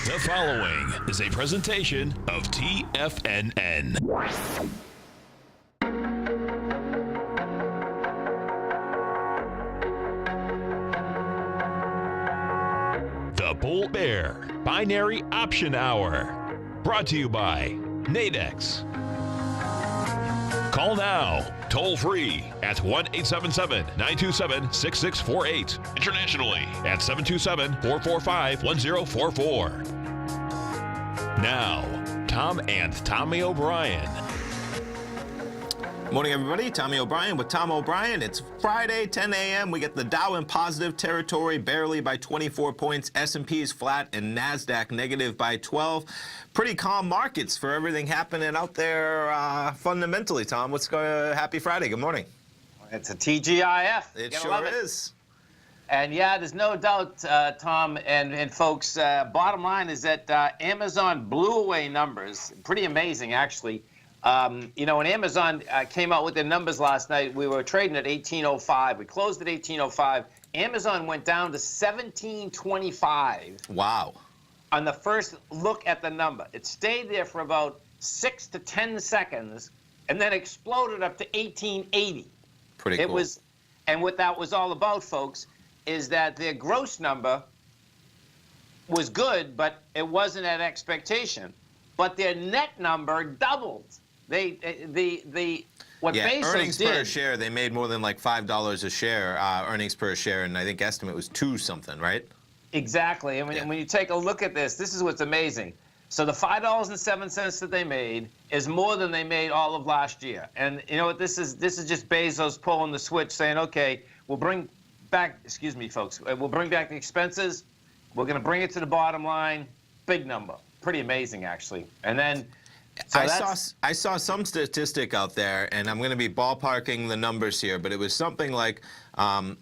The following is a presentation of TFNN. The Bull Bear Binary Option Hour. Brought to you by Nadex. Call now, toll free at 1-877-927-6648. Internationally at 727-445-1044. Now, Tom and Tommy O'Brien. Morning, everybody. Tommy O'Brien with Tom O'Brien. It's Friday, 10 a.m. We get the Dow in positive territory, barely by 24 points. S&P is flat and NASDAQ negative by 12. Pretty calm markets for everything happening out there fundamentally, Tom. What's going? Happy Friday. Good morning. It's a TGIF. It sure is. And yeah, there's no doubt, Tom and folks, bottom line is that Amazon blew away numbers. Pretty amazing, actually. You know, when Amazon came out with their numbers last night, we were trading at 1805. We closed at 1805. Amazon went down to 1725. Wow. On the first look at the number. It stayed there for about 6 to 10 seconds and then exploded up to 1880. Pretty cool. It was, and what that was all about, folks, is that their gross number was good, but it wasn't at expectation. But their net number doubled. What Bezos earnings did, per share, they made more than like $5 a share, earnings per share, and I think estimate was 2 something, right? Exactly. And when you take a look at this is what's amazing. So the $5.07 that they made is more than they made all of last year. And you know what? This is just Bezos pulling the switch, saying, "Okay, we'll bring back. Excuse me, folks. We'll bring back the expenses. We're going to bring it to the bottom line. Big number. Pretty amazing, actually." And then. So I saw some statistic out there, and I'm going to be ballparking the numbers here, but it was something like,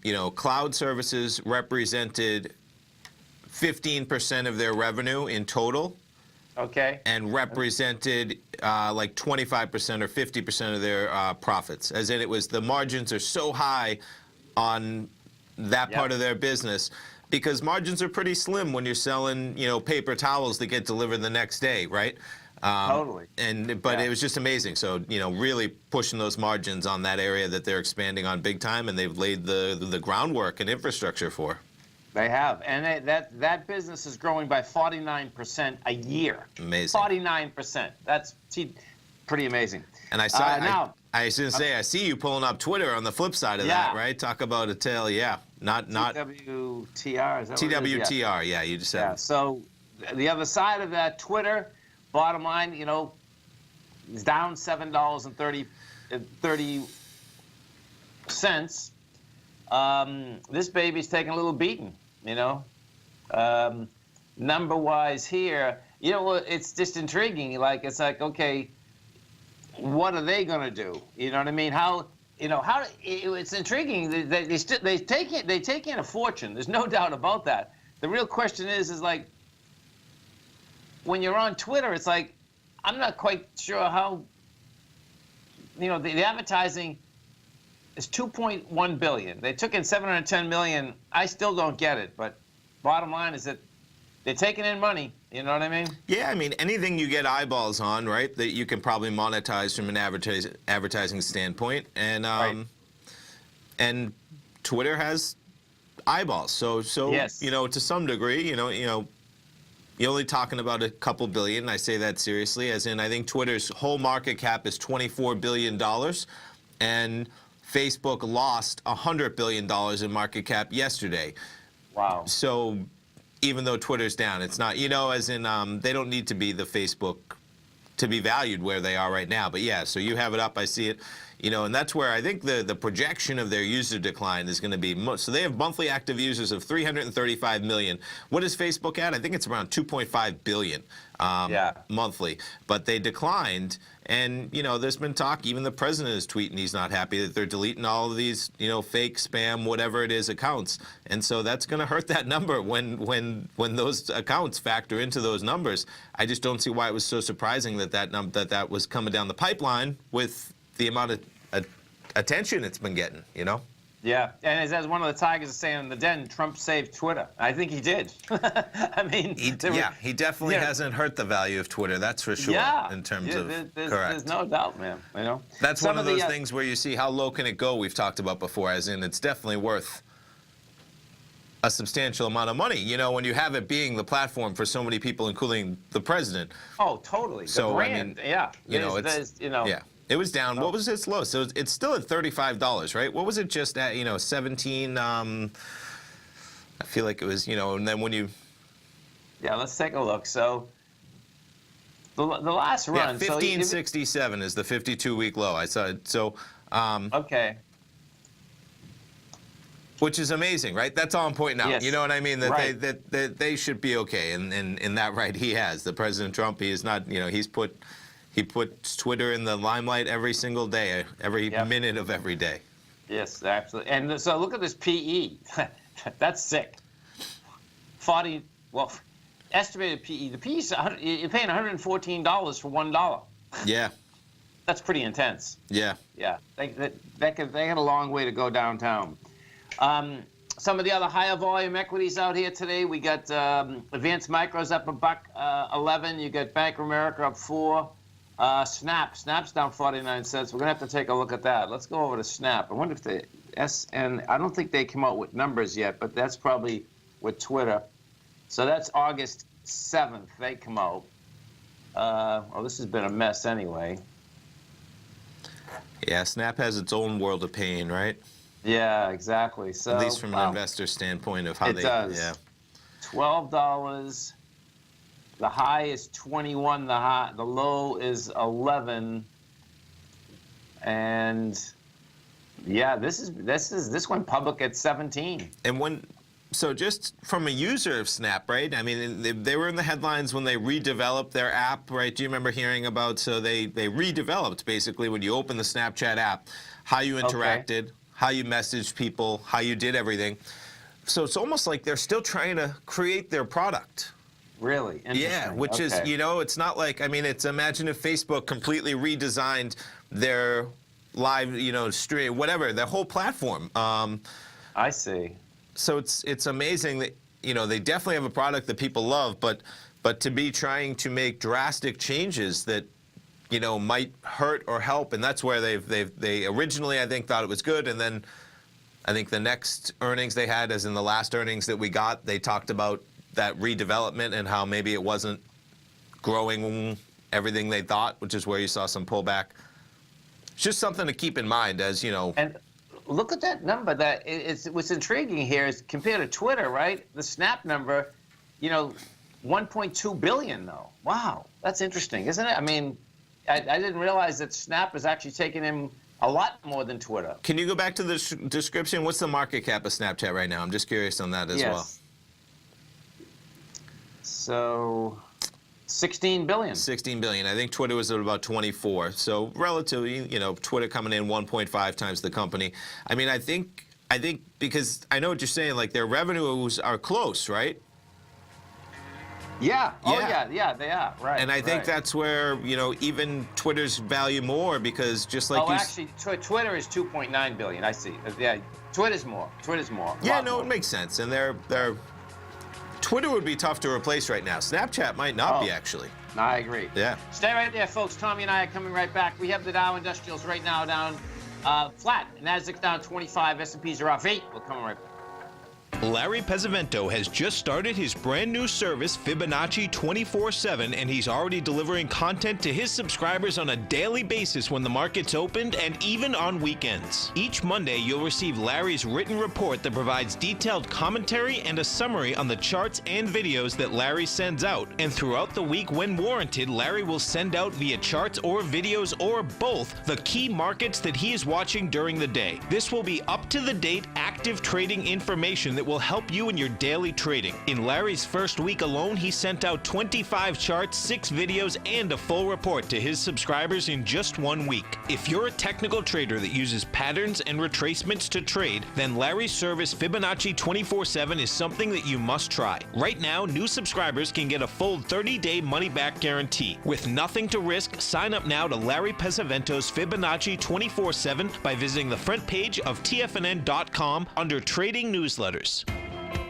you know, cloud services represented 15% of their revenue in total. Okay. And represented like 25% or 50% of their profits. As in, it was the margins are so high on that part of their business because margins are pretty slim when you're selling, you know, paper towels that get delivered the next day, right? Totally. But it was just amazing. So, you know, really pushing those margins on that area that they're expanding on big time, and they've laid the groundwork and infrastructure for. They have, and that business is growing by 49% a year. Amazing. 49%. That's pretty amazing. And I saw I was going to say, I see you pulling up Twitter on the flip side of that, right? Talk about a tale, not TWTR. Is that TWTR, yeah, you just said. Yeah. So the other side of that, Twitter. Bottom line, you know, is down $7.30. This baby's taking a little beating, you know. Number-wise here, you know, it's just intriguing. Like, it's like, okay, what are they going to do? You know what I mean? It's intriguing. They take in a fortune. There's no doubt about that. The real question is like, when you're on Twitter, it's like, I'm not quite sure how, you know, the advertising is $2.1 billion. They took in $710 million. I still don't get it, but bottom line is that they're taking in money. You know what I mean? Yeah, I mean, anything you get eyeballs on, right, that you can probably monetize from an advertising standpoint. And and Twitter has eyeballs. So yes. You know, to some degree, you know, you're only talking about a couple billion. I say that seriously, as in I think Twitter's whole market cap is $24 billion, and Facebook lost $100 billion in market cap yesterday. Wow. So even though Twitter's down, it's not, you know, as in they don't need to be the Facebook to be valued where they are right now. But yeah, so you have it up, I see it. You know, and that's where I think the projection of their user decline is going to be. So they have monthly active users of 335 million. What is Facebook at? I think it's around 2.5 billion monthly. But they declined. And, you know, there's been talk, even the president is tweeting he's not happy that they're deleting all of these, you know, fake spam, whatever it is, accounts. And so that's going to hurt that number when those accounts factor into those numbers. I just don't see why it was so surprising that was coming down the pipeline with the amount of attention it's been getting, you know? Yeah, and as one of the Tigers is saying in the den, Trump saved Twitter. I think he did. I mean, He definitely hasn't hurt the value of Twitter. That's for sure. Yeah, in terms of correct. There's no doubt, man. You know, that's one of those things where you see how low can it go. We've talked about before, as in it's definitely worth a substantial amount of money. You know, when you have it being the platform for so many people, including the president. Oh, totally. So the brand, I mean, yeah, you know, it's yeah. It was down. What was its low? So it's still at $35, right? What was it just at? You know, 17. I feel like it was. You know, and then when you. Yeah, let's take a look. So. The last run. Yeah, 1567 is the 52-week low. I saw it. So. Okay. Which is amazing, right? That's all I'm pointing out. Yes. You know what I mean? That right. they should be okay, and in that right he has. The President Trump, he is not. You know, he puts Twitter in the limelight every single day, every minute of every day. Yes, absolutely. And so look at this PE. That's sick. 40. Well, estimated PE. The PE, you're paying $114 for $1. Yeah. That's pretty intense. Yeah. Yeah. They got a long way to go downtown. Some of the other higher volume equities out here today, we got Advanced Micros up $1.11. You got Bank of America up 4. Snap's down 49 cents. We're gonna have to take a look at that. Let's go over to Snap. I wonder if the SN. I don't think they come out with numbers yet, but that's probably with Twitter. So that's August 7th. They come out. Well, this has been a mess anyway. Yeah, Snap has its own world of pain, right? Yeah, exactly. So at least from an investor standpoint of how it does. Yeah. $12. The high is 21. The low is 11. And yeah, this went public at 17. And so just from a user of Snap, right? I mean, they were in the headlines when they redeveloped their app, right? Do you remember hearing about? So they redeveloped basically when you open the Snapchat app, how you interacted. Okay. How you messaged people, how you did everything. So it's almost like they're still trying to create their product. Really? Yeah, which is, you know, it's not like, I mean, it's imagine if Facebook completely redesigned their live, you know, stream, whatever, their whole platform. I see. So it's amazing that, you know, they definitely have a product that people love, but to be trying to make drastic changes that, you know, might hurt or help, and that's where they originally, I think, thought it was good, and then I think the next earnings they had, as in the last earnings that we got, they talked about that redevelopment and how maybe it wasn't growing everything they thought, which is where you saw some pullback. It's just something to keep in mind, as you know. And look at that number. What's intriguing here is compared to Twitter, right? The Snap number, you know, 1.2 billion though. Wow, that's interesting, isn't it? I mean. I didn't realize that Snap is actually taking in a lot more than Twitter. Can you go back to the description? What's the market cap of Snapchat right now? I'm just curious on that as well. So, 16 billion. 16 billion. I think Twitter was at about 24. So relatively, you know, Twitter coming in 1.5 times the company. I mean, I think because I know what you're saying, like their revenues are close, right? Yeah. Oh, yeah, they are. Right. And I think that's where, you know, even Twitter's value more because just like actually, Twitter is 2.9 billion. I see. Yeah, Twitter's more. Yeah, no, it makes sense. And they're Twitter would be tough to replace right now. Snapchat might not be, actually. No, I agree. Yeah. Stay right there, folks. Tommy and I are coming right back. We have the Dow Industrials right now down flat. Nasdaq's down 25. S&Ps are off 8. We'll come right back. Larry Pesavento has just started his brand new service, Fibonacci 24/7, and he's already delivering content to his subscribers on a daily basis when the market's opened and even on weekends. Each Monday, you'll receive Larry's written report that provides detailed commentary and a summary on the charts and videos that Larry sends out. And throughout the week, when warranted, Larry will send out via charts or videos or both the key markets that he is watching during the day. This will be up-to-the-date, active trading information that will will help you in your daily trading. In Larry's first week alone, he sent out 25 charts, 6 videos, and a full report to his subscribers in just 1 week. If you're a technical trader that uses patterns and retracements to trade, then Larry's service Fibonacci 24/7 is something that you must try. Right now, new subscribers can get a full 30-day money-back guarantee. With nothing to risk, sign up now to Larry Pesavento's Fibonacci 24/7 by visiting the front page of TFNN.com under Trading Newsletters.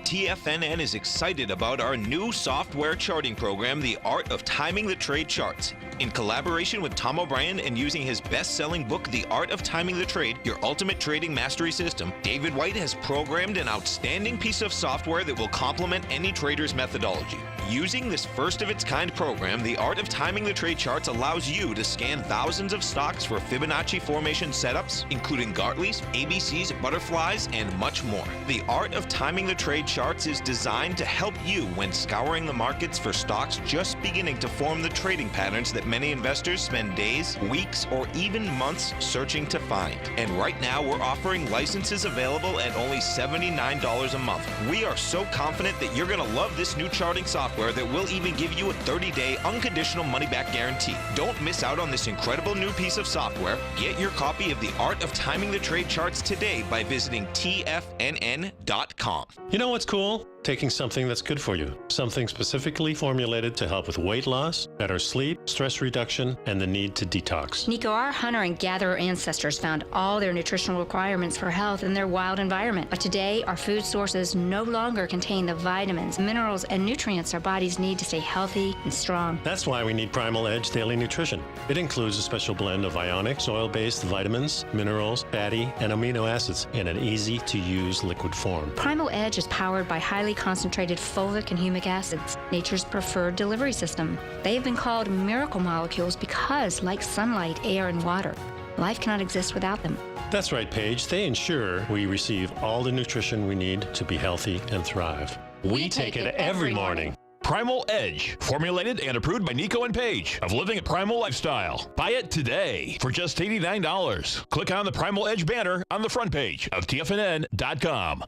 TFNN is excited about our new software charting program, The Art of Timing the Trade Charts. In collaboration with Tom O'Brien and using his best-selling book, The Art of Timing the Trade, Your Ultimate Trading Mastery System, David White has programmed an outstanding piece of software that will complement any trader's methodology. Using this first-of-its-kind program, The Art of Timing the Trade Charts allows you to scan thousands of stocks for Fibonacci formation setups, including Gartley's, ABC's, butterflies, and much more. The Art of Timing the Trade Charts is designed to help you when scouring the markets for stocks just beginning to form the trading patterns that many investors spend days, weeks, or even months searching to find. And right now, we're offering licenses available at only $79 a month. We are so confident that you're going to love this new charting software that will even give you a 30-day unconditional money-back guarantee. Don't miss out on this incredible new piece of software. Get your copy of The Art of Timing the Trade Charts today by visiting TFNN.com. You know what's cool? Taking something that's good for you. Something specifically formulated to help with weight loss, better sleep, stress reduction, and the need to detox. Nico, our hunter and gatherer ancestors found all their nutritional requirements for health in their wild environment. But today, our food sources no longer contain the vitamins, minerals, and nutrients our bodies need to stay healthy and strong. That's why we need Primal Edge Daily Nutrition. It includes a special blend of ionic, soil-based vitamins, minerals, fatty, and amino acids in an easy-to-use liquid form. Primal Edge is powered by highly concentrated fulvic and humic acids, nature's preferred delivery system. They have been called miracle molecules because, like sunlight, air, and water, life cannot exist without them. That's right, Paige. They ensure we receive all the nutrition we need to be healthy and thrive. We take it every morning. Primal Edge, formulated and approved by Nico and Paige of Living a Primal Lifestyle. Buy it today for just $89. Click on the Primal Edge banner on the front page of TFNN.com.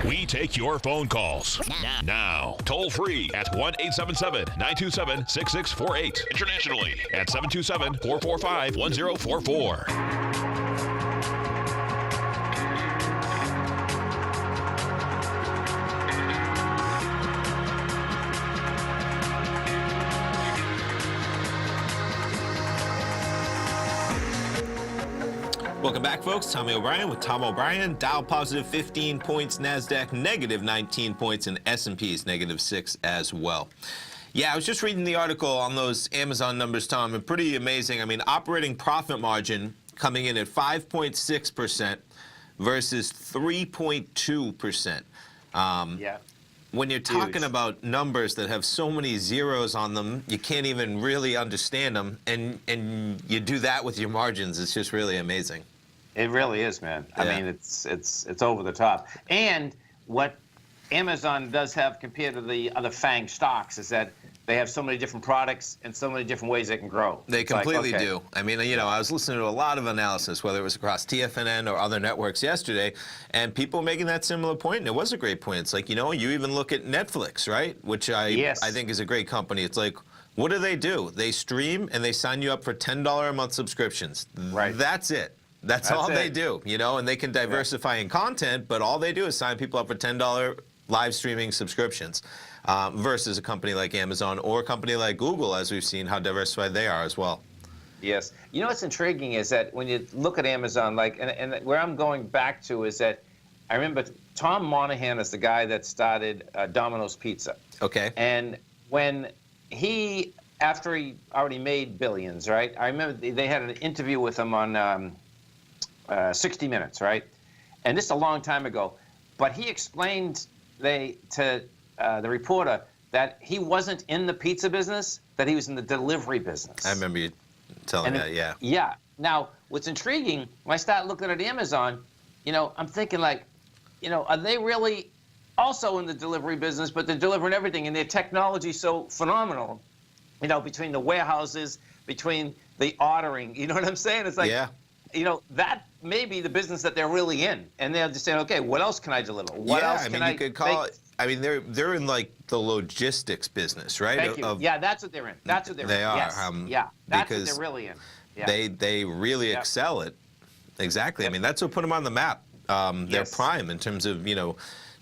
We take your phone calls now. Toll free at 1-877-927-6648. Internationally at 727-445-1044. Welcome back, folks. Tommy O'Brien with Tom O'Brien. Dow positive 15 points, NASDAQ negative 19 points, and S&P's negative 6 as well. Yeah, I was just reading the article on those Amazon numbers, Tom, and pretty amazing. I mean, operating profit margin coming in at 5.6% versus 3.2%. Yeah. When you're talking about numbers that have so many zeros on them, you can't even really understand them, and you do that with your margins. It's just really amazing. It really is, man. Yeah. I mean, it's over the top. And what Amazon does have compared to the other FANG stocks is that they have so many different products and so many different ways they can grow. They It's like, completely okay. do. I mean, you know, I was listening to a lot of analysis, whether it was across TFNN or other networks yesterday, and people making that similar point, and it was a great point. It's like, you know, you even look at Netflix, right? Which I think is a great company. It's like, what do? They stream and they sign you up for $10 a month subscriptions. Right. That's it. That's all they do, you know, and they can diversify in content, but all they do is sign people up for $10 live streaming subscriptions versus a company like Amazon or a company like Google, as we've seen how diversified they are as well. Yes. You know what's intriguing is that when you look at Amazon, like, and where I'm going back to is that I remember Tom Monahan is the guy that started Domino's Pizza. Okay. And when he, after he already made billions, right? I remember they had an interview with him on 60 Minutes, right? And this is a long time ago. But he explained to the reporter that he wasn't in the pizza business, that he was in the delivery business. I remember you telling that, yeah. Yeah. Now, what's intriguing, when I start looking at Amazon, you know, I'm thinking like, you know, are they really also in the delivery business, but they're delivering everything, and their technology's so phenomenal, you know, between the warehouses, between the ordering, you know what I'm saying? It's like, you know, that maybe the business that they're really in, and they're just saying, okay, what else can I deliver? What else I can mean, you could call it. I mean, they're in like the logistics business, right? Thank you. Yeah, that's what they're in. That's what they're in. They are. Yes. Yeah, that's what because they're really in. Yeah. They really excel at. Exactly. I mean, that's what put them on the map. They're prime in terms of,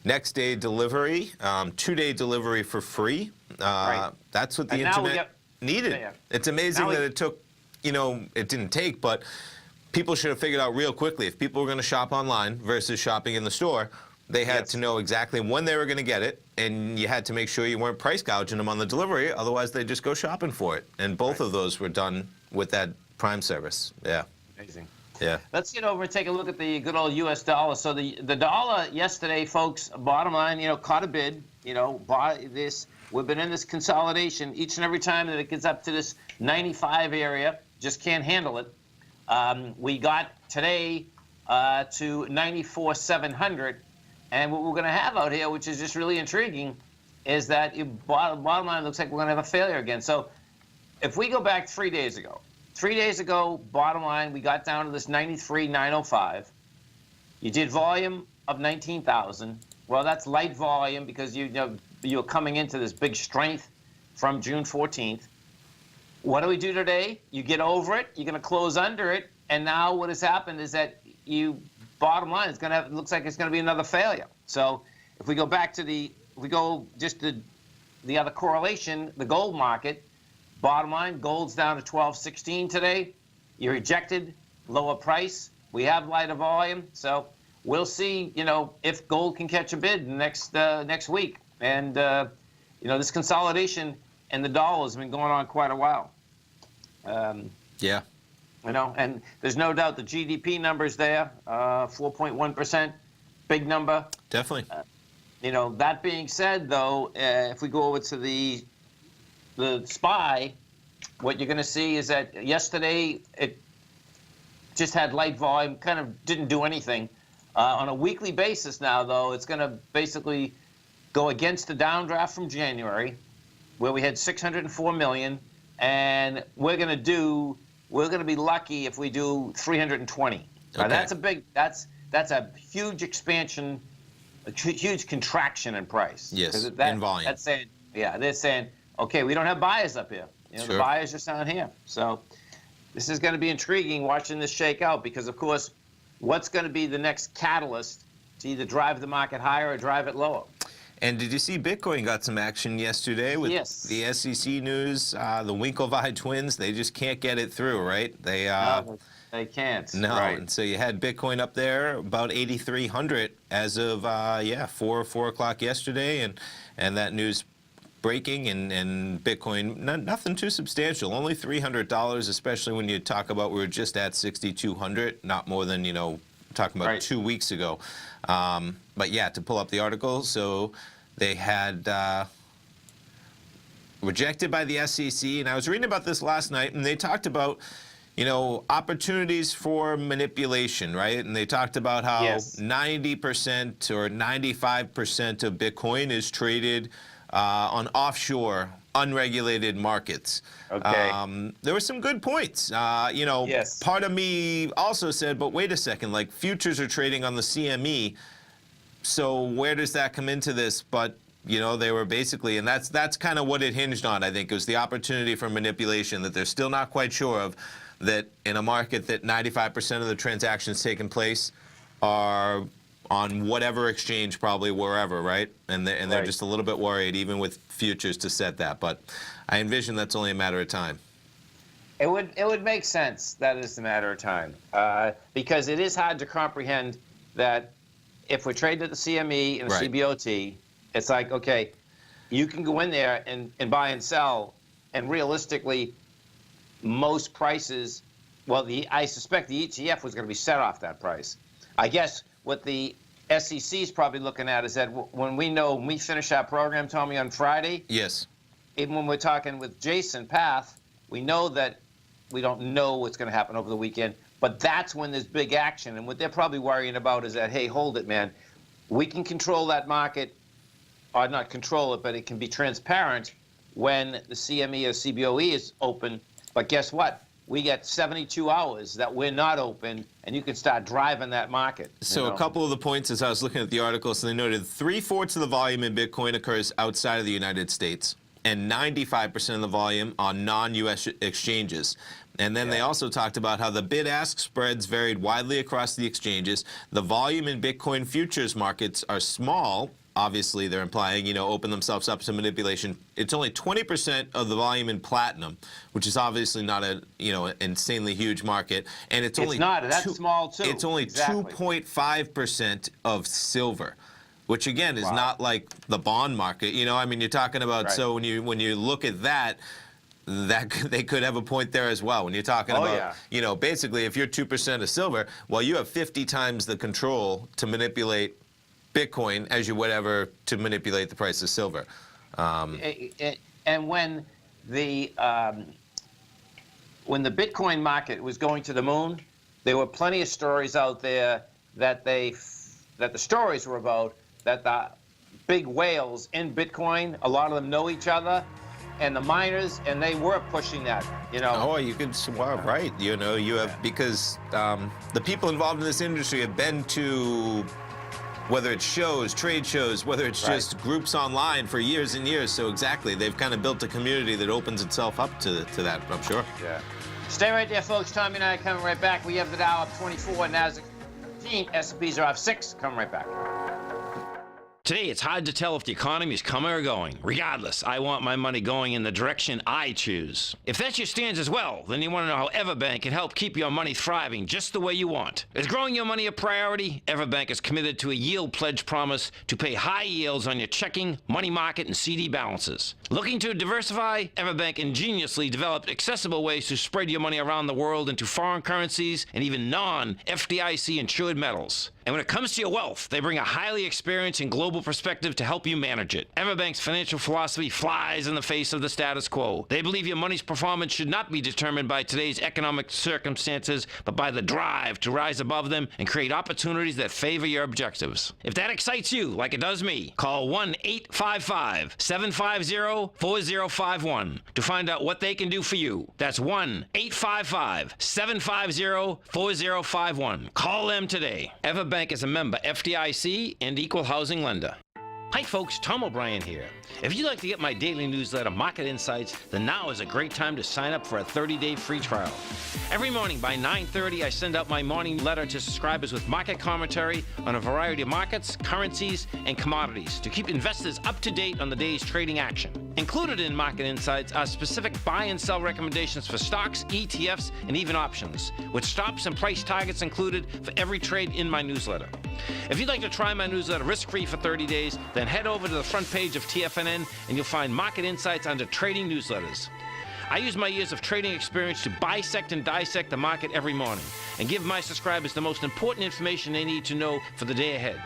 next day delivery, 2-day delivery for free. That's what the internet needed. Yeah. It's amazing that it took, it didn't take, but people should have figured out real quickly if people were going to shop online versus shopping in the store. They had to know exactly when they were going to get it, and you had to make sure you weren't price gouging them on the delivery. Otherwise, they'd just go shopping for it. And both of those were done with that Prime service. Yeah. Amazing. Yeah. Let's get over and take a look at the good old U.S. dollar. So the dollar yesterday, folks, bottom line, caught a bid. Buy this. We've been in this consolidation each and every time that it gets up to this 95 area. Just can't handle it. We got today to 94,700. And what we're going to have out here, which is just really intriguing, is that bottom line looks like we're going to have a failure again. So if we go back 3 days ago, bottom line, we got down to this 93,905. You did volume of 19,000. Well, that's light volume because you're coming into this big strength from June 14th. What do we do today? You get over it. You're going to close under it. And now what has happened is that bottom line, it looks like it's going to be another failure. So if we go back to the other correlation, the gold market, bottom line, gold's down to 1216 today. You rejected, lower price. We have lighter volume. So we'll see, if gold can catch a bid next week. And, this consolidation and the dollar has been going on quite a while. Yeah. And there's no doubt the GDP number's there, 4.1%, big number. Definitely. That being said, though, if we go over to the SPY, what you're going to see is that yesterday it just had light volume, kind of didn't do anything. On a weekly basis now, though, it's going to basically go against the downdraft from January, where we had 604 million, and we're going to be lucky if we do 320. Okay. Now that's a huge expansion, a huge contraction in price. Yes, in volume. That's saying, they're saying, okay, we don't have buyers up here. The buyers are down here. So this is going to be intriguing watching this shake out because, of course, what's going to be the next catalyst to either drive the market higher or drive it lower? And did you see Bitcoin got some action yesterday with the SEC news? The Winklevi twins, they just can't get it through, right? No, they can't. No, right. And so you had Bitcoin up there about 8,300 as of 4 o'clock yesterday, and that news breaking, and Bitcoin nothing too substantial, only $300, especially when you talk about we were just at 6,200, not more than talking about 2 weeks ago. But yeah, to pull up the article, so they had rejected by the SEC, and I was reading about this last night, and they talked about, opportunities for manipulation, right? And they talked about how 90% or 95% of Bitcoin is traded on offshore, unregulated markets. Okay. There were some good points. Part of me also said, but wait a second, like futures are trading on the CME, so where does that come into this? But they were basically, and that's kind of what it hinged on. I think it was the opportunity for manipulation that they're still not quite sure of. That in a market that 95% of the transactions taking place are on whatever exchange, probably wherever, right? And they're just a little bit worried, even with futures, to set that. But I envision that's only a matter of time. It would make sense that it's a matter of time because it is hard to comprehend that if we're trading at the CME and the CBOT, it's like, okay, you can go in there and buy and sell, and realistically, most prices, I suspect the ETF was going to be set off that price. I guess what the SEC is probably looking at is that when we finish our program, Tommy, on Friday, even when we're talking with Jason Path, we know that we don't know what's going to happen over the weekend, but that's when there's big action. And what they're probably worrying about is that, hey, hold it, man. We can control that market, or not control it, but it can be transparent when the CME or CBOE is open. But guess what? we get 72 hours that we're not open, and you can start driving that market. So a couple of the points as I was looking at the article, so they noted 3/4 of the volume in Bitcoin occurs outside of the United States, and 95% of the volume on non-U.S. exchanges. And then they also talked about how the bid-ask spreads varied widely across the exchanges. The volume in Bitcoin futures markets are small. Obviously, they're implying, open themselves up to manipulation. It's only 20% of the volume in platinum, which is obviously not a, insanely huge market. And it's only that's small too. It's only 2.5% of silver, which again is not like the bond market. You're talking about, so when you look at that they could have a point there as well. When you're talking about, basically if you're 2% of silver, well, you have 50 times the control to manipulate Bitcoin as you would ever to manipulate the price of silver. And when the Bitcoin market was going to the moon, there were plenty of stories out there that the stories were about that the big whales in Bitcoin, a lot of them know each other, and the miners, and they were pushing that, Oh, you could, right. You have, because the people involved in this industry have been to, whether it's shows, trade shows, whether it's just groups online for years and years. So exactly, they've kind of built a community that opens itself up to that, I'm sure. Yeah. Stay right there, folks. Tommy and I are coming right back. We have the Dow up 24, Nasdaq 15, S&Ps are off 6. Coming right back. Today, it's hard to tell if the economy is coming or going. Regardless, I want my money going in the direction I choose. If that's your stance as well, then you want to know how Everbank can help keep your money thriving just the way you want. Is growing your money a priority? Everbank is committed to a yield pledge promise to pay high yields on your checking, money market, and CD balances. Looking to diversify? Everbank ingeniously developed accessible ways to spread your money around the world into foreign currencies and even non-FDIC insured metals. And when it comes to your wealth, they bring a highly experienced and global perspective to help you manage it. Everbank's financial philosophy flies in the face of the status quo. They believe your money's performance should not be determined by today's economic circumstances, but by the drive to rise above them and create opportunities that favor your objectives. If that excites you, like it does me, call 1-855-750-4051 to find out what they can do for you. That's 1-855-750-4051. Call them today. Everbank is a member FDIC and equal housing lender. Hi folks, Tom O'Brien here. If you'd like to get my daily newsletter, Market Insights, then now is a great time to sign up for a 30-day free trial. Every morning by 9:30, I send out my morning letter to subscribers with market commentary on a variety of markets, currencies, and commodities to keep investors up to date on the day's trading action. Included in Market Insights are specific buy and sell recommendations for stocks, ETFs, and even options, with stops and price targets included for every trade in my newsletter. If you'd like to try my newsletter risk-free for 30 days, then head over to the front page of TFNN and you'll find Market Insights under Trading Newsletters. I use my years of trading experience to bisect and dissect the market every morning and give my subscribers the most important information they need to know for the day ahead.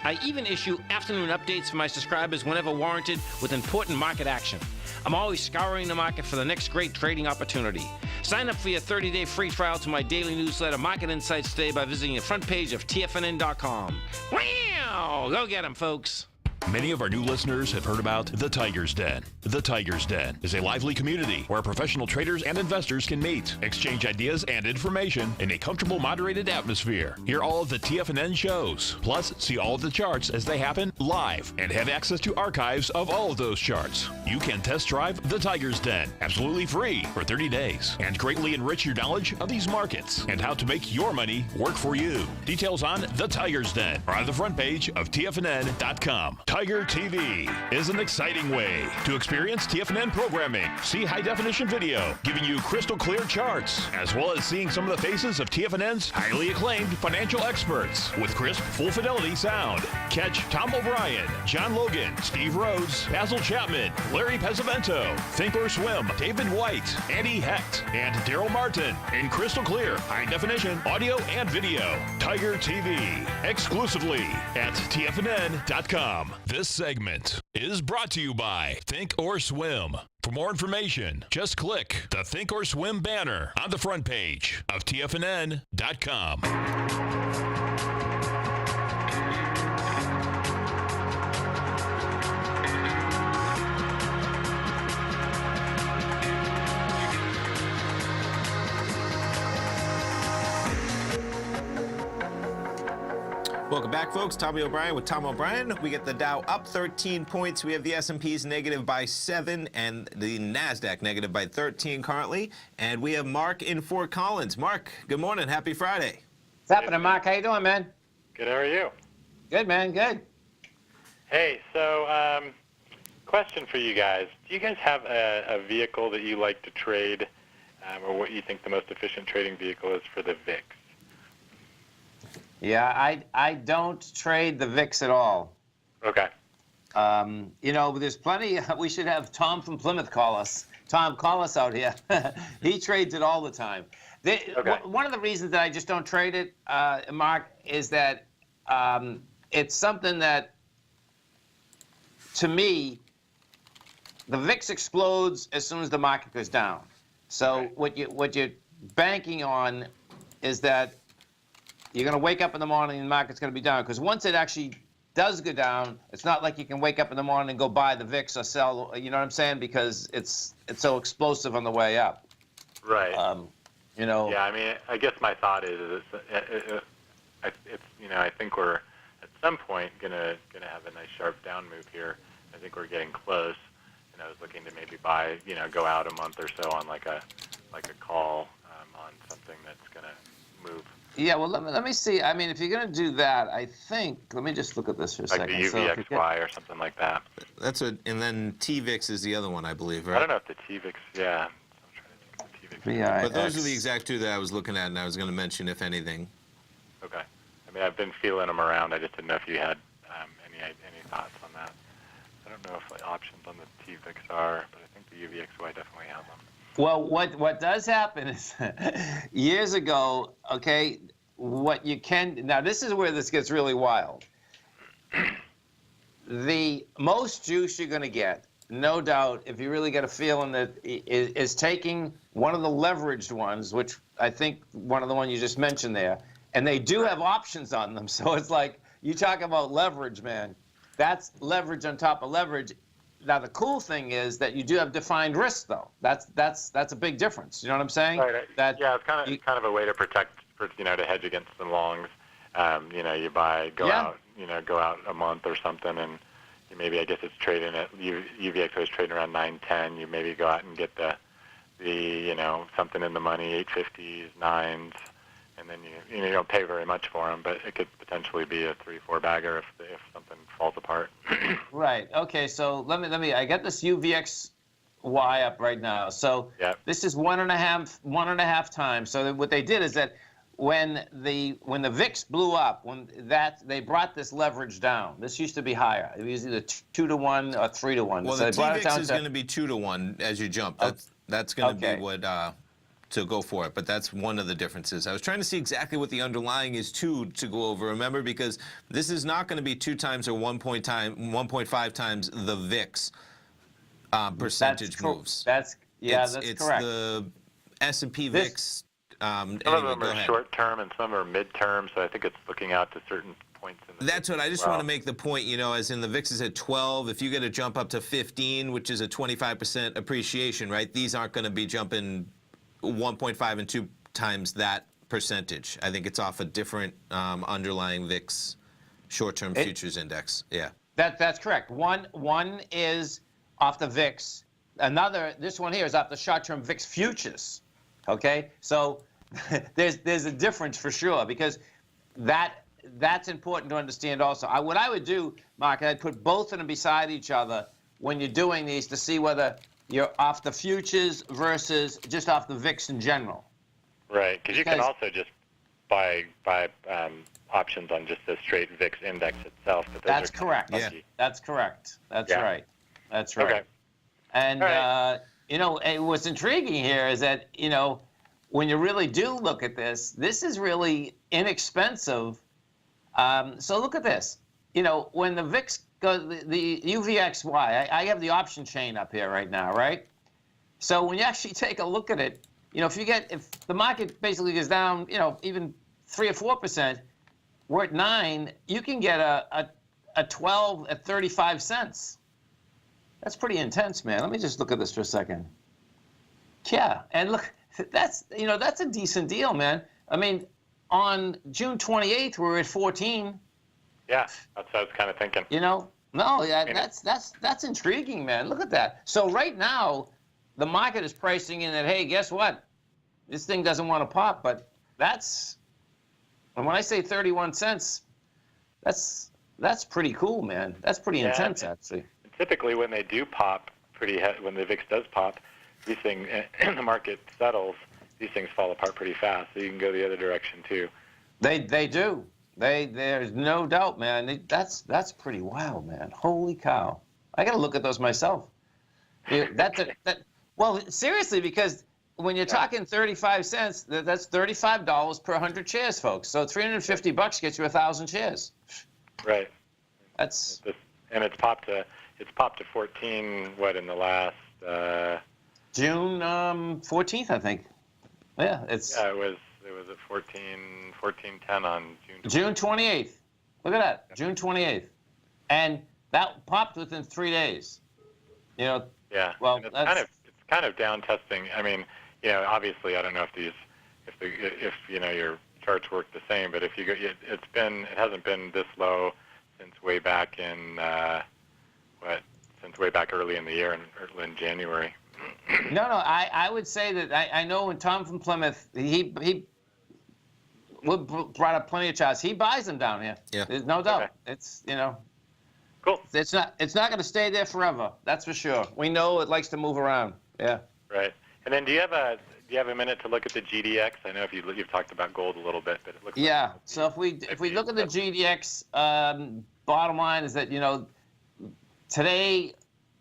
I even issue afternoon updates for my subscribers whenever warranted with important market action. I'm always scouring the market for the next great trading opportunity. Sign up for your 30-day free trial to my daily newsletter, Market Insights, today by visiting the front page of TFNN.com. Wow! Go get 'em, folks. Many of our new listeners have heard about The Tiger's Den. The Tiger's Den is a lively community where professional traders and investors can meet, exchange ideas and information in a comfortable, moderated atmosphere. Hear all of the TFNN shows, plus see all of the charts as they happen live and have access to archives of all of those charts. You can test drive The Tiger's Den absolutely free for 30 days and greatly enrich your knowledge of these markets and how to make your money work for you. Details on The Tiger's Den are on the front page of TFNN.com. Tiger TV is an exciting way to experience TFNN programming. See high-definition video giving you crystal clear charts, as well as seeing some of the faces of TFNN's highly acclaimed financial experts with crisp, full-fidelity sound. Catch Tom O'Brien, John Logan, Steve Rhodes, Basil Chapman, Larry Pesavento, Think or Swim, David White, Andy Hecht, and Daryl Martin in crystal clear, high-definition audio and video. Tiger TV, exclusively at TFNN.com. This segment is brought to you by Think or Swim. For more information, just click the Think or Swim banner on the front page of TFNN.com. Welcome back, folks. Tommy O'Brien with Tom O'Brien. We get the Dow up 13 points. We have the S&P's negative by 7 and the NASDAQ negative by 13 currently. And we have Mark in Fort Collins. Mark, good morning. Happy Friday. What's happening, Mark? How you doing, man? Good. How are you? Good, man. Good. Hey, so question for you guys. Do you guys have a vehicle that you like to trade, or what you think the most efficient trading vehicle is for the VIX? Yeah, I don't trade the VIX at all. Okay. You know, there's plenty. We should have Tom from Plymouth call us. Tom, call us out here. He trades it all the time. One of the reasons that I just don't trade it, Mark, is that it's something that, to me, the VIX explodes as soon as the market goes down. So what you're banking on is that you're going to wake up in the morning and the market's going to be down. Because once it actually does go down, it's not like you can wake up in the morning and go buy the VIX or sell, you know what I'm saying? Because it's so explosive on the way up. Right. You know. Yeah, I mean, I guess my thought is it's you know, I think we're at some point gonna have a nice sharp down move here. I think we're getting close, and I was looking to maybe buy, you know, go out a month or so on like a call on something that's gonna move. Yeah, well, let me see. I mean, if you're going to do that, I think, let me just look at this for a second. Like the UVXY or something like that. That's and then TVIX is the other one, I believe, right? I don't know if the TVIX, yeah. I'm trying to think of the TVIX. But those are the exact two that I was looking at, and I was going to mention, if anything. Okay. I mean, I've been feeling them around. I just didn't know if you had any thoughts on that. I don't know if the options on the TVIX are, but I think the UVXY definitely has them. Well, what does happen is years ago, okay, what you can, now this is where this gets really wild. The most juice you're going to get, no doubt, if you really get a feeling that is taking one of the leveraged ones, which I think one of the ones you just mentioned there, and they do have options on them. So it's like, you talk about leverage, man. That's leverage on top of leverage. Now, the cool thing is that you do have defined risk, though. That's a big difference. You know what I'm saying? Right. Yeah, it's kind of a way to protect, you know, to hedge against the longs. You know, you go out a month or something, and you maybe, I guess it's trading at UVX is trading around 910. You maybe go out and get the you know, something in the money, 850s, 9s, and then you don't pay very much for them, but it could potentially be a 3-4 bagger if something falls apart. Right. Okay. So let me. I got this UVXY up right now. So this is one and a half times. So what they did is that when the VIX blew up, they brought this leverage down. This used to be higher. It was either 2 to 1 or 3 to 1. Well, so the TVIX is going to be 2 to 1 as you jump. That's going to be what to go for it. But that's one of the differences. I was trying to see exactly what the underlying is to go over. Remember, because this is not going to be 2 times or 1.5 times the VIX percentage moves. That's correct. It's the S&P VIX. Some of them are short term and some are mid term. So I think it's looking out to certain points in the That's what I just want to make the point, you know, as in the VIX is at 12, if you get a jump up to 15, which is a 25% appreciation, right? These aren't going to be jumping 1.5 and 2 times that percentage. I think it's off a different underlying VIX short-term futures index. Yeah. That's correct. One is off the VIX. This one here is off the short-term VIX futures. Okay, so there's a difference for sure, because that's important to understand also. What I would do, Mark, I'd put both of them beside each other when you're doing these to see whether you're off the futures versus just off the VIX in general. Right, because you can also just buy options on just the straight VIX index itself. But that's correct. Yeah. That's correct. That's right. That's right. Okay. And you know, what's intriguing here is that, you know, when you really do look at this is really inexpensive. So look at this. You know, when the VIX goes, the UVXY, I have the option chain up here right now, right? So when you actually take a look at it, you know, if the market basically goes down, you know, even 3 or 4%, we're at 9, you can get a 12 at 35 cents. That's pretty intense, man. Let me just look at this for a second. Yeah, and look, that's a decent deal, man. I mean, on June 28th, we were at 14. Yeah, that's what I was kind of thinking. You know, no, yeah, that's intriguing, man. Look at that. So right now, the market is pricing in that, hey, guess what? This thing doesn't want to pop, but that's, and when I say 31 cents, that's pretty cool, man. That's pretty intense, actually. Typically, when they do pop, when the VIX does pop, these things, and the market settles, these things fall apart pretty fast. So you can go the other direction too. They do. There's no doubt, man. That's pretty wild, man. Holy cow! I got to look at those myself. Well, seriously, because when you're talking 35 cents, that's $35 per 100 shares, folks. So $350 gets you 1,000 shares. Right. That's and it's popped to 14. What in the last June 14th, I think. Yeah, it was at 14.10 on June 28th. Look at that, June 28th, and that popped within 3 days. You know. Yeah. Well, and it's kind of down testing. I mean, you know, obviously, I don't know if you know your charts work the same, but if you go, it hasn't been this low since way back in since way back early in the year, in January. No, I would say that I know when Tom from Plymouth, he brought up plenty of charts. He buys them down here. Yeah. There's no doubt. Okay. It's, you know. Cool. It's not going to stay there forever. That's for sure. We know it likes to move around. Yeah. Right. And then do you have a minute to look at the GDX? I know you've talked about gold a little bit, but it looks like so if we look at the GDX, bottom line is that, you know,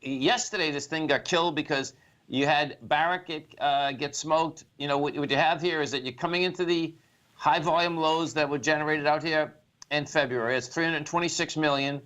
yesterday this thing got killed because you had Barrick get smoked. You know, what you have here is that you're coming into the high volume lows that were generated out here in February. It's 326 million.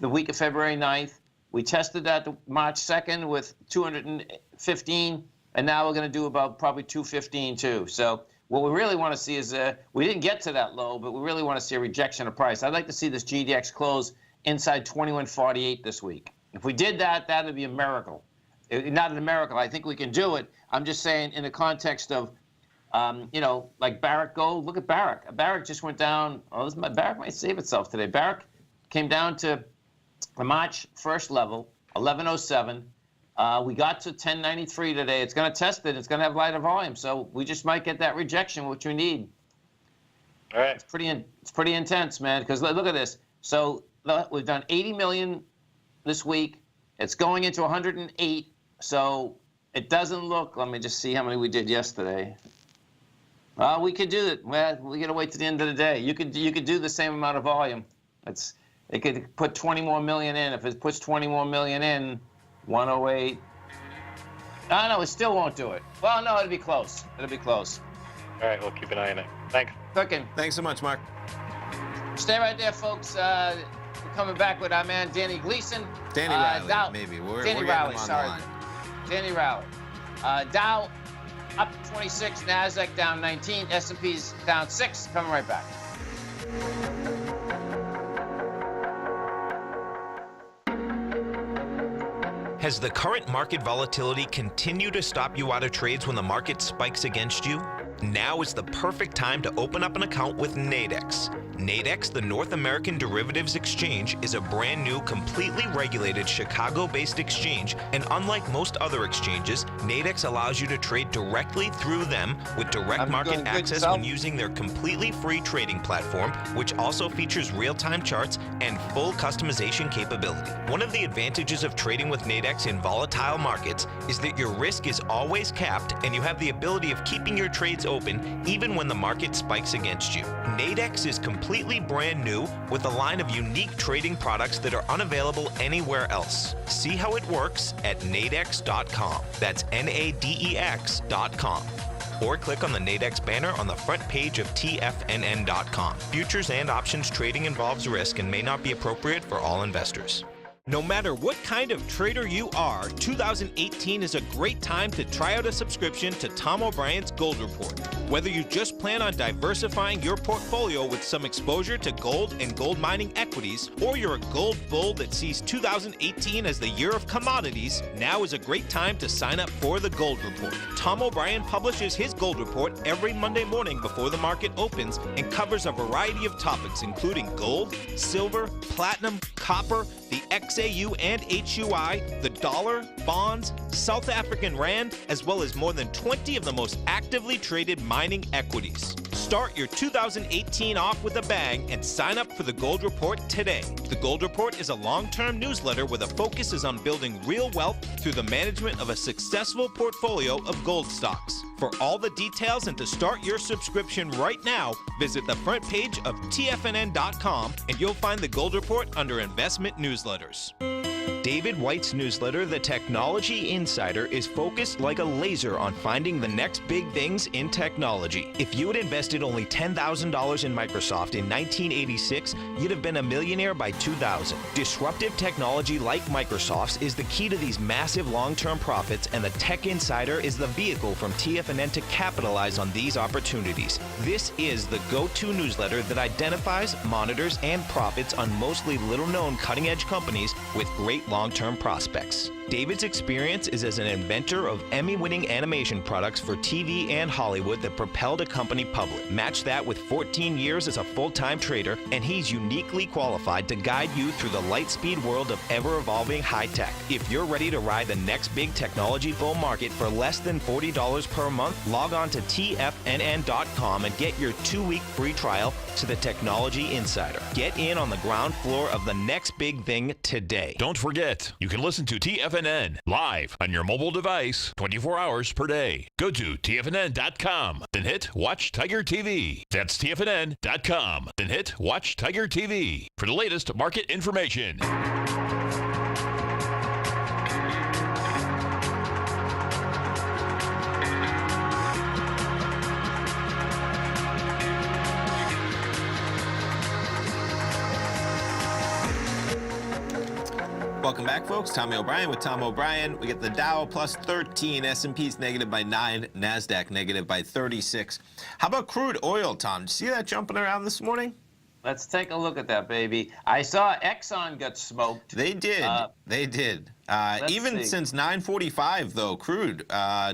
The week of February 9th. We tested that March 2nd with 215, and now we're going to do about probably 215 too. So what we really want to see is, we didn't get to that low, but we really want to see a rejection of price. I'd like to see this GDX close inside 2148 this week. If we did that, that would be a miracle. Not a miracle. I think we can do it. I'm just saying in the context of, you know, like Barrick Gold. Look at Barrick. Barrick just went down. Oh, Barrick might save itself today. Barrick came down to the March 1st level, 1107. We got to 1093 today. It's going to test it. It's going to have lighter volume. So we just might get that rejection, which we need. All right. It's pretty intense, man, because look at this. So we've done 80 million this week. It's going into 108. So it doesn't look, let me just see how many we did yesterday. We could do it. Well, we got to wait to the end of the day. You could do the same amount of volume. It could put 20 more million in. If it puts 20 more million in, 108. Oh, no, it still won't do it. Well, no, it'll be close. It'll be close. All right, we'll keep an eye on it. Thanks. Cooking. Thanks so much, Mark. Stay right there, folks. We're coming back with our man, Danny Gleason. Danny Riley, maybe. Danny Riley, sorry. Line. Danny Riley. Dow up 26, NASDAQ down 19, S&P's down 6. Coming right back. Has the current market volatility continued to stop you out of trades when the market spikes against you? Now is the perfect time to open up an account with Nadex. Nadex, the North American Derivatives Exchange, is a brand new, completely regulated Chicago-based exchange, and unlike most other exchanges, Nadex allows you to trade directly through them with direct market access when using their completely free trading platform, which also features real-time charts and full customization capability. One of the advantages of trading with Nadex in volatile markets is that your risk is always capped and you have the ability of keeping your trades open even when the market spikes against you. Nadex is completely brand new with a line of unique trading products that are unavailable anywhere else. See how it works at nadex.com. That's Nadex.com. Or click on the Nadex banner on the front page of TFNN.com. Futures and options trading involves risk and may not be appropriate for all investors. No matter what kind of trader you are, 2018 is a great time to try out a subscription to Tom O'Brien's Gold Report. Whether you just plan on diversifying your portfolio with some exposure to gold and gold mining equities, or you're a gold bull that sees 2018 as the year of commodities, now is a great time to sign up for the Gold Report. Tom O'Brien publishes his Gold Report every Monday morning before the market opens and covers a variety of topics including gold, silver, platinum, copper, the XAU and HUI, the dollar, bonds, South African rand, as well as more than 20 of the most actively traded mining equities. Start your 2018 off with a bang and sign up for the Gold Report today. The Gold Report is a long-term newsletter where the focus is on building real wealth through the management of a successful portfolio of gold stocks. For all the details and to start your subscription right now, visit the front page of TFNN.com and you'll find the Gold Report under Investment Newsletters. David White's newsletter, The Technology Insider, is focused like a laser on finding the next big things in technology. If you had invested only $10,000 in Microsoft in 1986, you'd have been a millionaire by 2000. Disruptive technology like Microsoft's is the key to these massive long-term profits, and the Tech Insider is the vehicle from TFNN to capitalize on these opportunities. This is the go-to newsletter that identifies, monitors, and profits on mostly little-known cutting-edge companies with great long-term prospects. David's experience is as an inventor of Emmy-winning animation products for TV and Hollywood that propelled a company public. Match that with 14 years as a full-time trader, and he's uniquely qualified to guide you through the light-speed world of ever-evolving high-tech. If you're ready to ride the next big technology bull market for less than $40 per month, log on to TFNN.com and get your 2-week free trial to the Technology Insider. Get in on the ground floor of the next big thing today. Don't forget, you can listen to TFNN live on your mobile device 24 hours per day. Go to TFNN.com, then hit Watch Tiger TV. That's TFNN.com, then hit Watch Tiger TV for the latest market information. Welcome back, folks. Tommy O'Brien with Tom O'Brien. We get the Dow plus 13, S&P's negative by 9, NASDAQ negative by 36. How about crude oil, Tom? Did you see that jumping around this morning? Let's take a look at that, baby. I saw Exxon got smoked. They did. They did. Even since 9:45, though, crude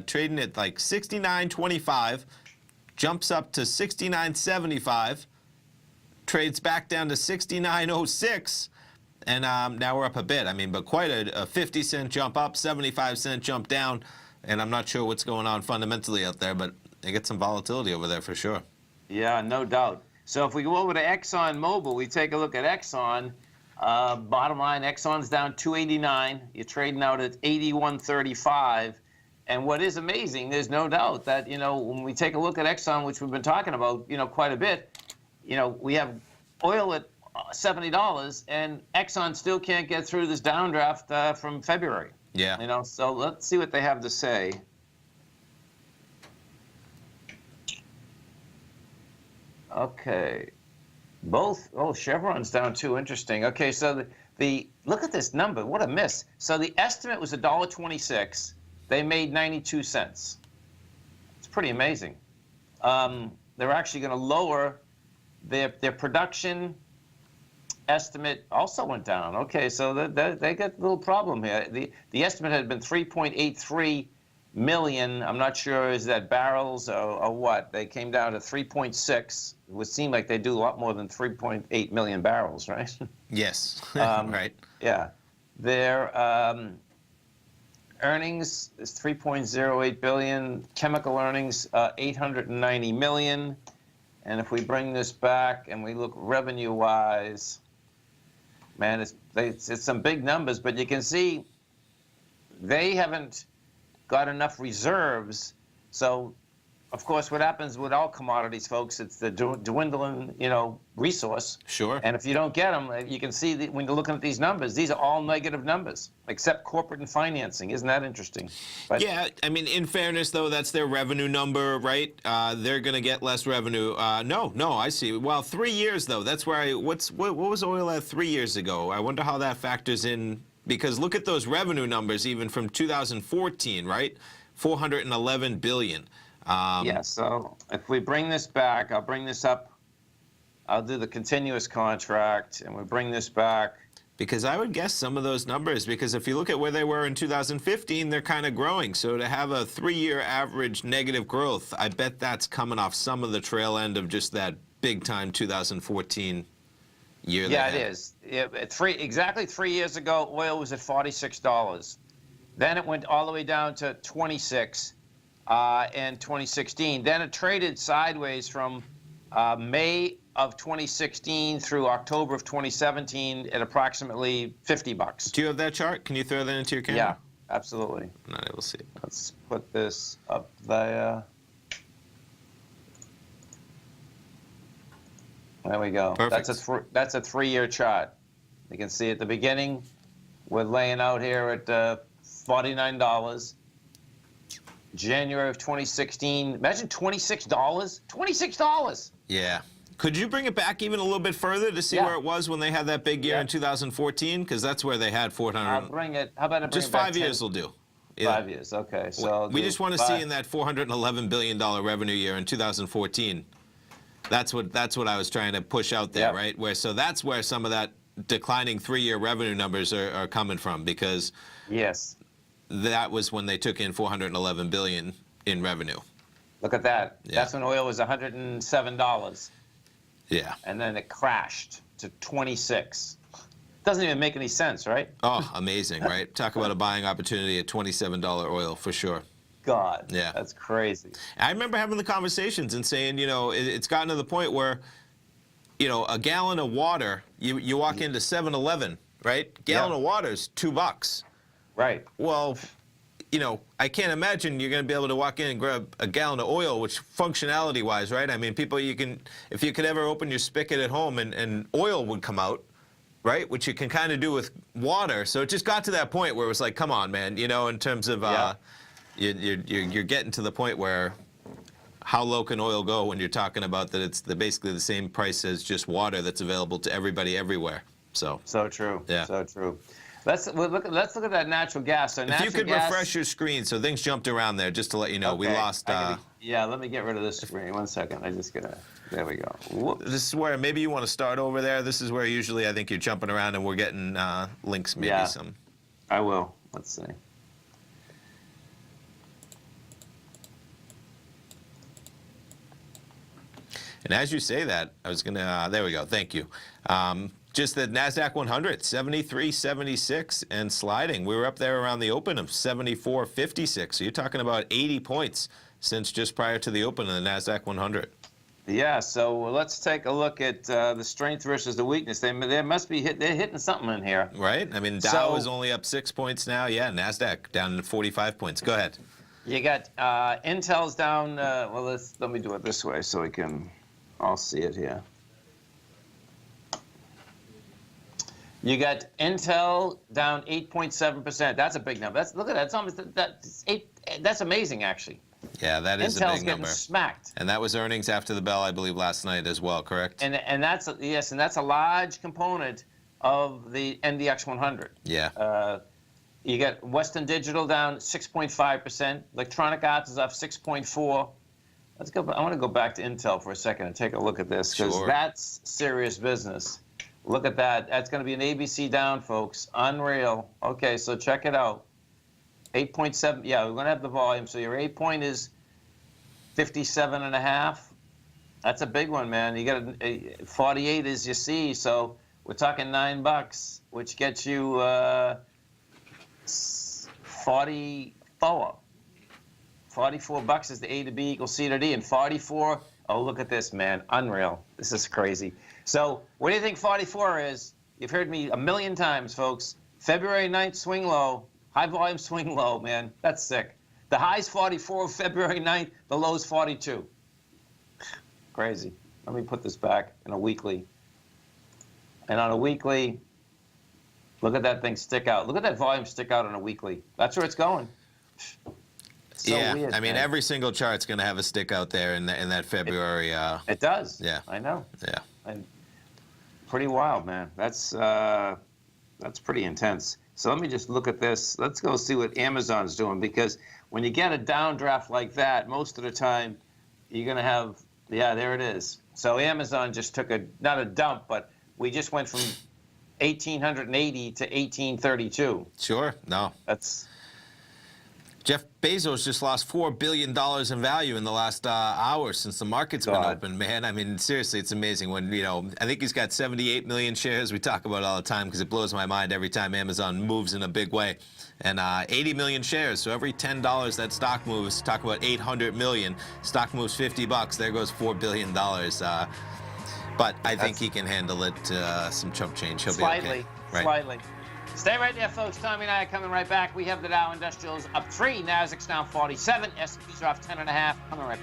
trading at like 69.25, jumps up to 69.75, trades back down to 69.06. And now we're up a bit. I mean, but quite a 50-cent jump up, 75-cent jump down. And I'm not sure what's going on fundamentally out there, but they get some volatility over there for sure. Yeah, no doubt. So if we go over to Exxon Mobil, we take a look at Exxon. Bottom line, Exxon's down 289. You're trading out at 81.35. And what is amazing, there's no doubt that, you know, when we take a look at Exxon, which we've been talking about, you know, quite a bit, you know, we have oil at $70, and Exxon still can't get through this downdraft from February. Yeah. You know, so let's see what they have to say. Okay. Chevron's down too. Interesting. Okay, so the look at this number. What a miss. So the estimate was $1.26. They made 92 cents. It's pretty amazing. They're actually going to lower their production. Estimate also went down. Okay, so they got a little problem here. The estimate had been 3.83 million. I'm not sure is that barrels or what. They came down to 3.6. It would seem like they do a lot more than 3.8 million barrels, right? Yes. Right. Yeah. Their earnings is 3.08 billion. Chemical earnings 890 million. And if we bring this back and we look revenue-wise, man, it's some big numbers, but you can see they haven't got enough reserves. So, of course, what happens with all commodities, folks, it's the dwindling, you know, resource. Sure. And if you don't get them, you can see that when you're looking at these numbers, these are all negative numbers, except corporate and financing. Isn't that interesting? But, yeah, I mean, in fairness, though, that's their revenue number, right? They're going to get less revenue. No, I see. Well, 3 years, though, that's where what was oil at 3 years ago? I wonder how that factors in because look at those revenue numbers even from 2014, right? 411 billion. Yeah, so if we bring this back, I'll bring this up. I'll do the continuous contract, and we bring this back. Because I would guess some of those numbers, because if you look at where they were in 2015, they're kind of growing. So to have a 3-year average negative growth, I bet that's coming off some of the trail end of just that big time 2014 year. Yeah, it is. Exactly 3 years ago, oil was at $46. Then it went all the way down to 26 in 2016. Then it traded sideways from May of 2016 through October of 2017 at approximately $50. Do you have that chart? Can you throw that into your camera? Yeah, absolutely. I'm not able to see it. Let's put this up there. There we go. Perfect. That's a 3-year chart. You can see at the beginning, we're laying out here at $49. January of 2016. Imagine $26. $26. Yeah. Could you bring it back even a little bit further to see where it was when they had that big year in 2014? Because that's where they had 400. I'll bring it. How about I bring just it back 5 years will do. Yeah. 5 years. Okay. So we just want to see in that $411 billion revenue year in 2014. That's what I was trying to push out there, right? So that's where some of that declining 3-year revenue numbers are coming from, because that was when they took in $411 billion in revenue. Look at that. Yeah. That's when oil was $107. Yeah. And then it crashed to 26. Doesn't even make any sense, right? Oh, amazing, right? Talk about a buying opportunity at $27 oil for sure. God. Yeah. That's crazy. I remember having the conversations and saying, you know, it's gotten to the point where, you know, a gallon of water, you walk into 7-Eleven, right? Gallon of water is $2. Right. Well, you know, I can't imagine you're going to be able to walk in and grab a gallon of oil, which functionality-wise, right? I mean, people, if you could ever open your spigot at home and oil would come out, right? Which you can kind of do with water. So it just got to that point where it was like, come on, man, you know, in terms of you're getting to the point where how low can oil go when you're talking about that it's basically the same price as just water that's available to everybody everywhere. So true. Yeah. So true. Let's look at that natural gas. So if you could refresh your screen, so things jumped around there, just to let you know, we lost. Yeah, let me get rid of this screen. 1 second. There we go. Whoops. This is where maybe you want to start over there. This is where usually I think you're jumping around and we're getting links, maybe some. I will. Let's see. And as you say that, I was gonna. There we go. Thank you. Just the NASDAQ 100, 73.76 and sliding. We were up there around the open of 74.56. So you're talking about 80 points since just prior to the open of the NASDAQ 100. Yeah, so let's take a look at the strength versus the weakness. They must be they're hitting something in here. Right? I mean, Dow is only up 6 points now. Yeah, NASDAQ down to 45 points. Go ahead. You got Intel's down. Well, let me do it this way so we can all see it here. You got Intel down 8.7%. That's a big number. Look at that. It's almost that's amazing, actually. Yeah, that is a big Intel's number. getting smacked. And that was earnings after the bell, I believe, last night as well. Correct? And that's a large component of the NDX 100. Yeah. You got Western Digital down 6.5%. Electronic Arts is up 6.4%. Let's go. I want to go back to Intel for a second and take a look at this, because that's serious business. Look at that. That's going to be an ABC down, folks. Unreal. Okay, so check it out. 8.7. Yeah, we're going to have the volume. So your 8 point is 57.5. That's a big one, man. You got 48 is your C. So we're talking $9, which gets you 44. $44 is the A to B equals C to D, and 44. Oh, look at this, man. Unreal. This is crazy. So what do you think 44 is? You've heard me a million times, folks. February 9th swing low, high volume swing low, man. That's sick. The high's 44 February 9th, the low's 42. Crazy. Let me put this back in a weekly. And on a weekly, look at that thing stick out. Look at that volume stick out on a weekly. That's where it's going. So weird, I mean, every single chart's going to have a stick out there in that February. It does. Yeah. I know. Yeah. And pretty wild, man. That's pretty intense. So let me just look at this. Let's go see what Amazon's doing, because when you get a downdraft like that, most of the time you're going to have, yeah, there it is. So Amazon just took not a dump, but we just went from 1,880 to 1,832. Sure. No. That's... Jeff Bezos just lost $4 billion in value in the last hour since the market's been open, man. I mean, seriously, it's amazing when, I think he's got 78 million shares. We talk about it all the time because it blows my mind every time Amazon moves in a big way. And 80 million shares. So every $10 that stock moves, talk about 800 million. Stock moves $50, there goes $4 billion. But I think he can handle it. Some chump change. He'll be okay. Right. Slightly. Stay right there, folks. Tommy and I are coming right back. We have the Dow Industrials up 3, Nasdaq's down 47, S&Ps are off 10.5. Coming right back.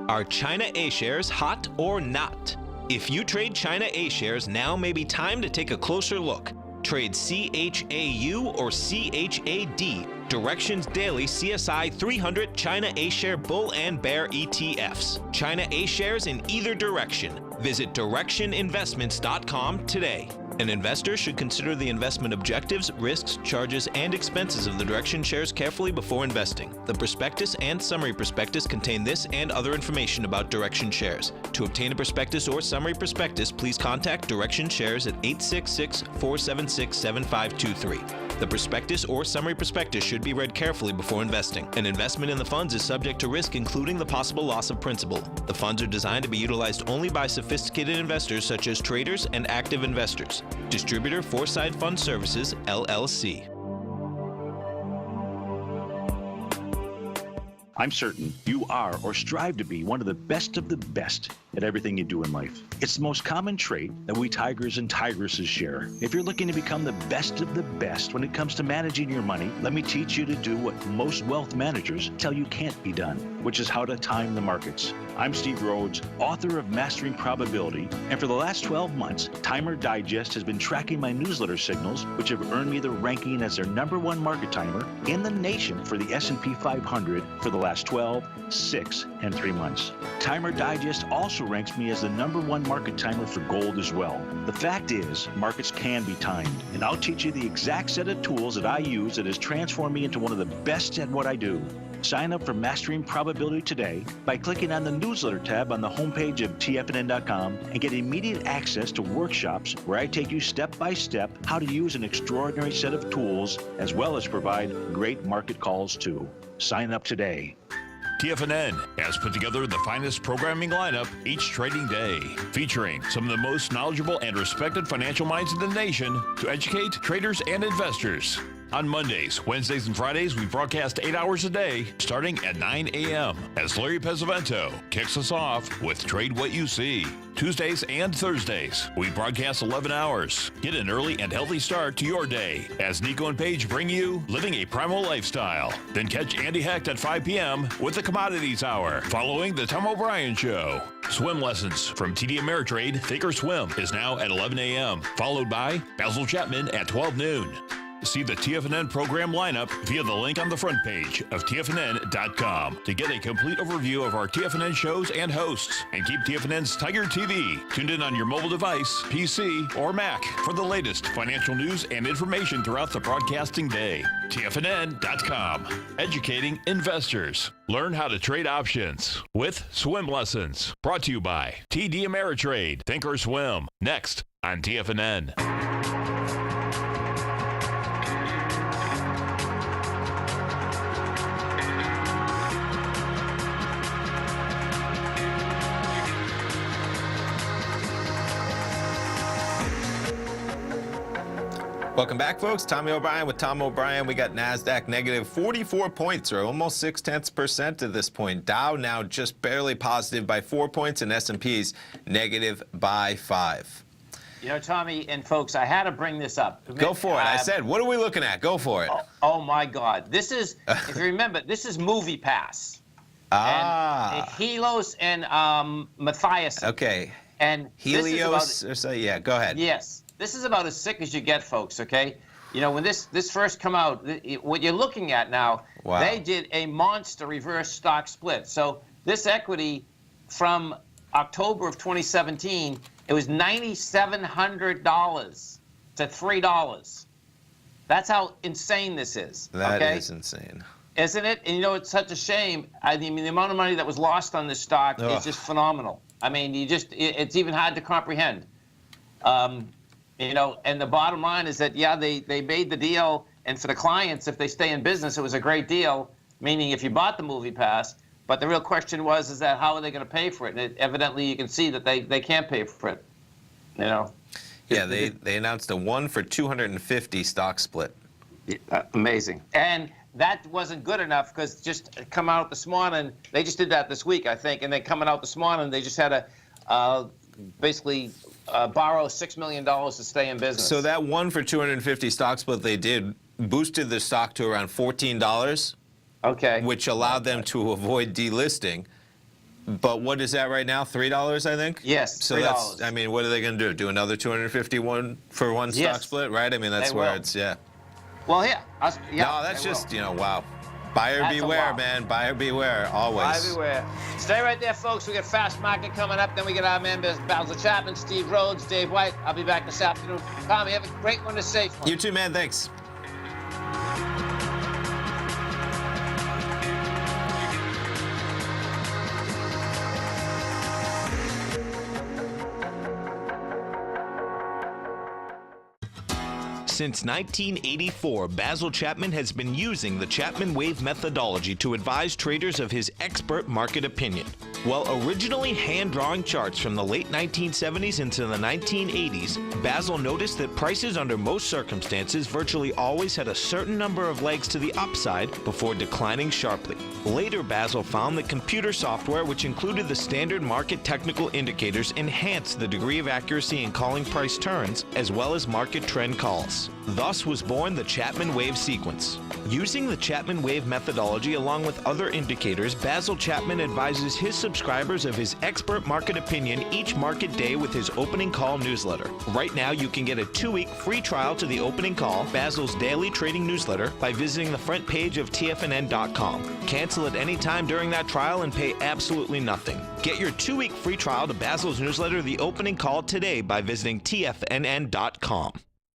Are China A shares hot or not? If you trade China A shares, now may be time to take a closer look. Trade CHAU or CHAD, Directions Daily CSI 300 China A Share Bull and Bear ETFs. China A shares in either direction. Visit directioninvestments.com today. An investor should consider the investment objectives, risks, charges, and expenses of the Direction shares carefully before investing. The prospectus and summary prospectus contain this and other information about Direction shares. To obtain a prospectus or summary prospectus, please contact Direction shares at 866-476-7523. The prospectus or summary prospectus should be read carefully before investing. An investment in the funds is subject to risk, including the possible loss of principal. The funds are designed to be utilized only by sophisticated investors such as traders and active investors. Distributor Foreside Fund Services, LLC. I'm certain you are or strive to be one of the best at everything you do in life. It's the most common trait that we tigers and tigresses share. If you're looking to become the best of the best when it comes to managing your money, let me teach you to do what most wealth managers tell you can't be done, which is how to time the markets. I'm Steve Rhodes, author of Mastering Probability, and for the last 12 months, Timer Digest has been tracking my newsletter signals, which have earned me the ranking as their #1 market timer in the nation for the S&P 500 for the last 12, 6, and 3 months. Timer Digest also ranks me as the #1 market timer for gold as well. The fact is, markets can be timed, and I'll teach you the exact set of tools that I use that has transformed me into one of the best at what I do. Sign up for Mastering Probability today by clicking on the newsletter tab on the homepage of TFNN.com and get immediate access to workshops where I take you step by step how to use an extraordinary set of tools as well as provide great market calls too. Sign up today. TFNN has put together the finest programming lineup each trading day, featuring some of the most knowledgeable and respected financial minds in the nation to educate traders and investors. On Mondays, Wednesdays, and Fridays, we broadcast 8 hours a day, starting at 9 a.m. as Larry Pesavento kicks us off with Trade What You See. Tuesdays and Thursdays, we broadcast 11 hours. Get an early and healthy start to your day as Nico and Paige bring you Living a Primal Lifestyle. Then catch Andy Hecht at 5 p.m. with the Commodities Hour, following the Tom O'Brien Show. Swim lessons from TD Ameritrade Thinkorswim is now at 11 a.m., followed by Basil Chapman at 12 noon. See the TFNN program lineup via the link on the front page of TFNN.com to get a complete overview of our TFNN shows and hosts. And keep TFNN's Tiger TV tuned in on your mobile device, PC, or Mac for the latest financial news and information throughout the broadcasting day. TFNN.com, educating investors. Learn how to trade options with swim lessons. Brought to you by TD Ameritrade Thinkorswim. Next on TFNN. Welcome back, folks. Tommy O'Brien with Tom O'Brien. We got NASDAQ negative 44 points, or almost 0.6% at this point. Dow now just barely positive by 4 points, and S&P's negative by 5. You know, Tommy and folks, I had to bring this up. Go for it. I said, what are we looking at? Go for it. Oh my God. This is, if you remember, this is Movie Pass. And Helios and Matthias. Okay. And Helios, or so, yeah, go ahead. Yes. This is about as sick as you get, folks, okay? You know, when this first come out, what you're looking at now, Wow. they did a monster reverse stock split. So this equity from October of 2017, it was $9,700 to $3. That's how insane this is. That okay? is insane. Isn't it? And you know, it's such a shame. I mean, the amount of money that was lost on this stock is just phenomenal. I mean, it's even hard to comprehend. You know, and the bottom line is that, yeah, they made the deal, and for the clients, if they stay in business, it was a great deal, meaning if you bought the movie pass. But the real question is that how are they going to pay for it? And evidently, you can see that they can't pay for it. You know. Yeah, they announced a 1 for 250 stock split. Amazing. And that wasn't good enough because just come out this morning, they just did that this week, I think, and then coming out this morning, they just had to basically borrow $6 million to stay in business. So that 1 for 250 stock split they did boosted the stock to around $14. Okay. Which allowed them to avoid delisting. But what is that right now? $3, I think? Yes, so $3. That's, I mean, what are they going to do? Do another 251 for one stock split, right? I mean, that's They where will. it's, yeah. Well, yeah. No, that's just, you know, wow. Buyer That's a beware, wow. man. Buyer beware, always. Everywhere. Stay right there, folks. We got Fast Market coming up. Then we got our members, Basil Chapman, Steve Rhodes, Dave White. I'll be back this afternoon. Tommy, have a great one, a safe one. You too, man. Thanks. Since 1984, Basil Chapman has been using the Chapman Wave methodology to advise traders of his expert market opinion. While originally hand-drawing charts from the late 1970s into the 1980s, Basil noticed that prices under most circumstances virtually always had a certain number of legs to the upside before declining sharply. Later, Basil found that computer software, which included the standard market technical indicators, enhanced the degree of accuracy in calling price turns, as well as market trend calls. Thus was born the Chapman Wave sequence. Using the Chapman Wave methodology along with other indicators, Basil Chapman advises his subscribers of his expert market opinion each market day with his opening call newsletter. Right now, you can get a 2-week free trial to the opening call, Basil's daily trading newsletter, by visiting the front page of TFNN.com. Cancel at any time during that trial and pay absolutely nothing. Get your 2-week free trial to Basil's newsletter, The Opening Call, today by visiting TFNN.com.